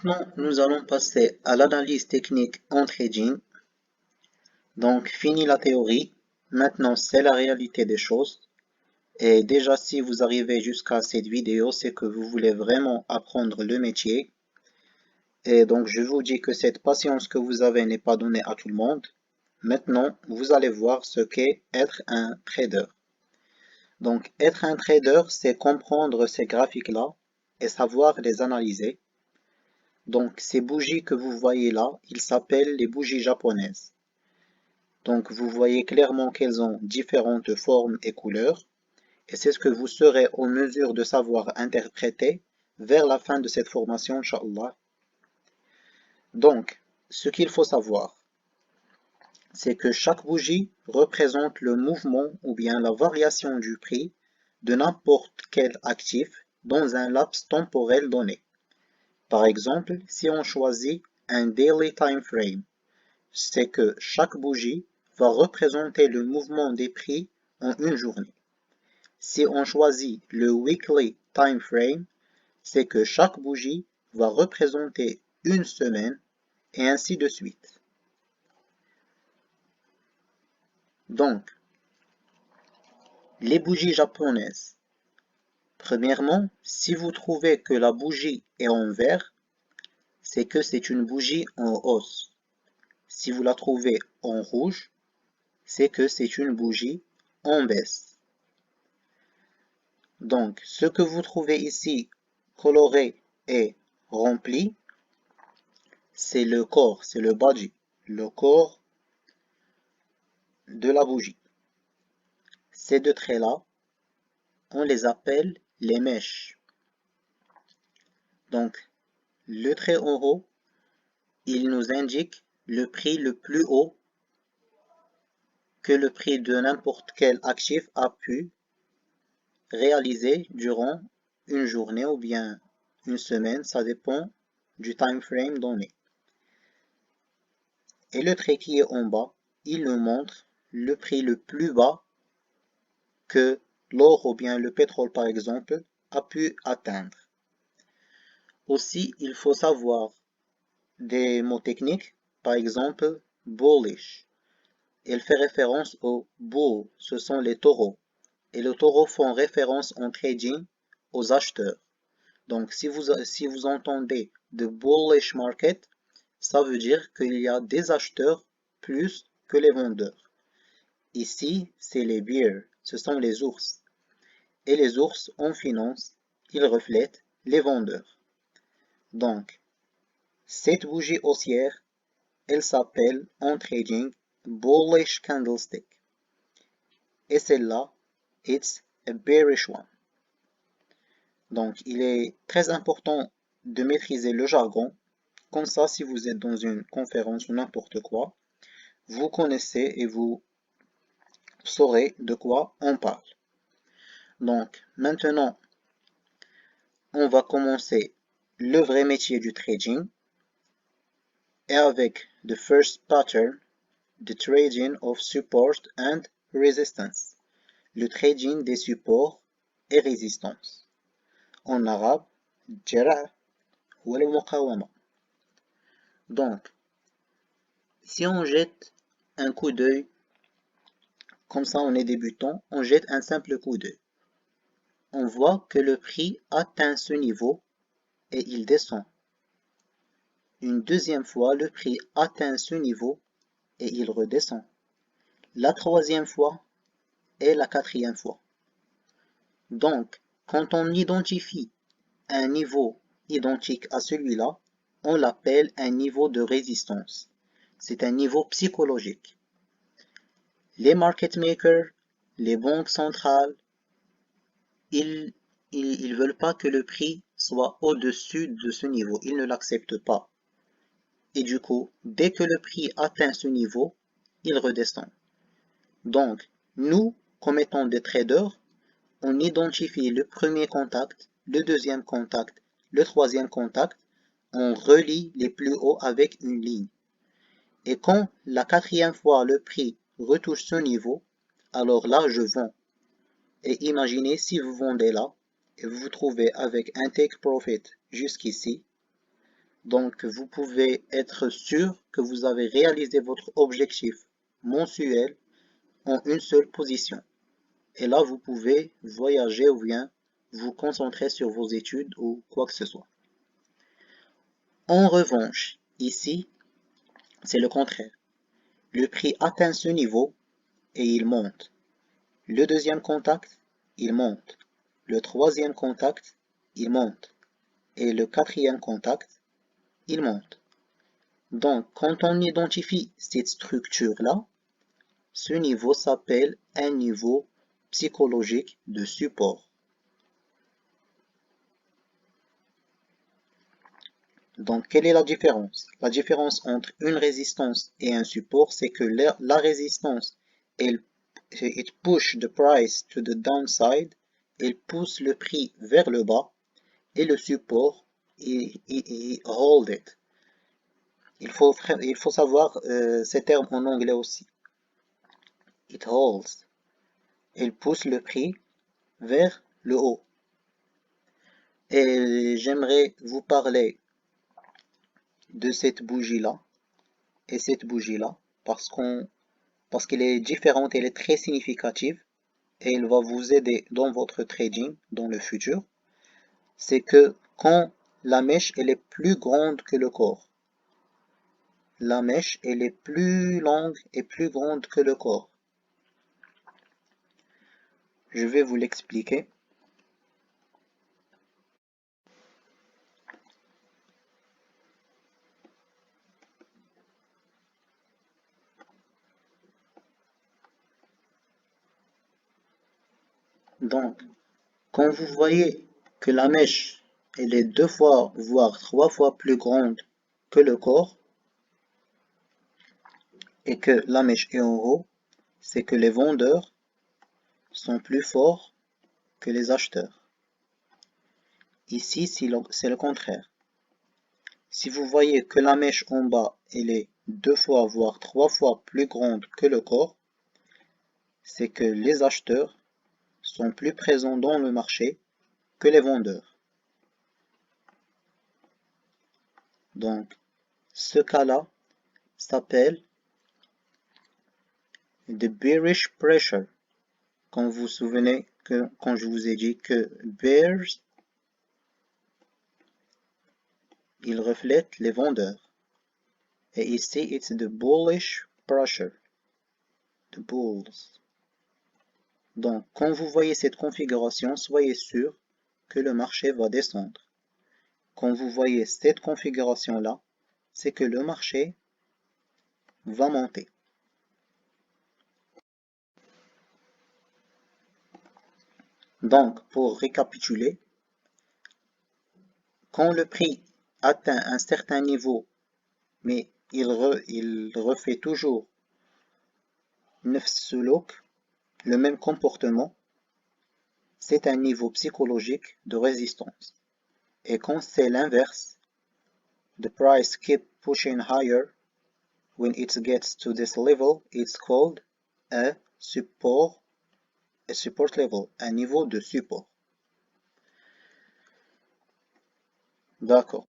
Maintenant, nous allons passer à l'analyse technique en trading. Donc, fini la théorie. Maintenant, c'est la réalité des choses. Et déjà, si vous arrivez jusqu'à cette vidéo, c'est que vous voulez vraiment apprendre le métier. Et donc, je vous dis que cette patience que vous avez n'est pas donnée à tout le monde. Maintenant, vous allez voir ce qu'est être un trader. Donc, être un trader, c'est comprendre ces graphiques-là et savoir les analyser. Donc, ces bougies que vous voyez là, ils s'appellent les bougies japonaises. Donc, vous voyez clairement qu'elles ont différentes formes et couleurs, et c'est ce que vous serez en mesure de savoir interpréter vers la fin de cette formation, Inch'Allah. Donc, ce qu'il faut savoir, c'est que chaque bougie représente le mouvement ou bien la variation du prix de n'importe quel actif dans un laps temporel donné. Par exemple, si on choisit un Daily Time Frame, c'est que chaque bougie va représenter le mouvement des prix en une journée. Si on choisit le Weekly Time Frame, c'est que chaque bougie va représenter une semaine et ainsi de suite. Donc, les bougies japonaises. Premièrement, si vous trouvez que la bougie est en vert, c'est que c'est une bougie en hausse. Si vous la trouvez en rouge, c'est que c'est une bougie en baisse. Donc, ce que vous trouvez ici, coloré et rempli, c'est le corps, c'est le body, le corps de la bougie. Ces deux traits-là, on les appelle les mèches. Donc, le trait en haut, il nous indique le prix le plus haut que le prix de n'importe quel actif a pu réaliser durant une journée ou bien une semaine, ça dépend du time frame donné. Et le trait qui est en bas, il nous montre le prix le plus bas que l'or ou bien le pétrole par exemple a pu atteindre. Aussi, il faut savoir des mots techniques, par exemple bullish. Il fait référence aux bulls, ce sont les taureaux. Et les taureaux font référence en trading aux acheteurs. Donc si vous entendez de bullish market, ça veut dire qu'il y a des acheteurs plus que les vendeurs. Ici, c'est les bears, ce sont les ours. Et les ours en finance, ils reflètent les vendeurs. Donc, cette bougie haussière, elle s'appelle en trading bullish candlestick. Et celle-là, it's a bearish one. Donc, il est très important de maîtriser le jargon. Comme ça, si vous êtes dans une conférence ou n'importe quoi, vous connaissez et vous saurez de quoi on parle. Donc, maintenant, on va commencer le vrai métier du trading. Et avec the first pattern, the trading of support and resistance. Le trading des supports et résistances. En arabe, jara' ou al-muqawama. Donc, si on jette un coup d'œil, comme ça on est débutant, on jette un simple coup d'œil. On voit que le prix atteint ce niveau et il descend. Une deuxième fois, le prix atteint ce niveau et il redescend. La troisième fois et la quatrième fois. Donc, quand on identifie un niveau identique à celui-là, on l'appelle un niveau de résistance. C'est un niveau psychologique. Les market makers, les banques centrales, ils veulent pas que le prix soit au-dessus de ce niveau. Ils ne l'acceptent pas. Et du coup, dès que le prix atteint ce niveau, il redescend. Donc, nous, comme étant des traders, on identifie le premier contact, le deuxième contact, le troisième contact, on relie les plus hauts avec une ligne. Et quand la quatrième fois le prix retouche ce niveau, alors là je vends. Et imaginez si vous vendez là, et vous vous trouvez avec un take profit jusqu'ici. Donc, vous pouvez être sûr que vous avez réalisé votre objectif mensuel en une seule position. Et là, vous pouvez voyager ou bien vous concentrer sur vos études ou quoi que ce soit. En revanche, ici, c'est le contraire. Le prix atteint ce niveau et il monte. Le deuxième contact, il monte. Le troisième contact, il monte. Et le quatrième contact, il monte. Donc, quand on identifie cette structure-là, ce niveau s'appelle un niveau psychologique de support. Donc, quelle est la différence? La différence entre une résistance et un support, c'est que la résistance, it push the price to the downside, elle pousse le prix vers le bas, et le support, il hold it. Il faut savoir ces termes en anglais aussi. It holds. Il pousse le prix vers le haut. Et j'aimerais vous parler de cette bougie-là et cette bougie-là parce qu'elle est différente, elle est très significative et elle va vous aider dans votre trading dans le futur. C'est que quand la mèche elle est plus grande que le corps, la mèche elle est plus longue et plus grande que le corps. Je vais vous l'expliquer. Donc, quand vous voyez que la mèche elle est 2 fois voire 3 fois plus grande que le corps et que la mèche est en haut, c'est que les vendeurs sont plus forts que les acheteurs. Ici, c'est le contraire. Si vous voyez que la mèche en bas elle est 2 fois voire 3 fois plus grande que le corps, c'est que les acheteurs sont plus présents dans le marché que les vendeurs. Donc, ce cas-là s'appelle the bearish pressure. Quand vous vous souvenez que quand je vous ai dit que bears, il reflète les vendeurs. Et ici, it's the bullish pressure. The bulls. Donc, quand vous voyez cette configuration, soyez sûr que le marché va descendre. Quand vous voyez cette configuration-là, c'est que le marché va monter. Donc, pour récapituler, quand le prix atteint un certain niveau, mais il refait toujours le même comportement, c'est un niveau psychologique de résistance. Et quand c'est l'inverse, the price keep pushing higher, when it gets to this level, it's called a support level, un niveau de support. D'accord.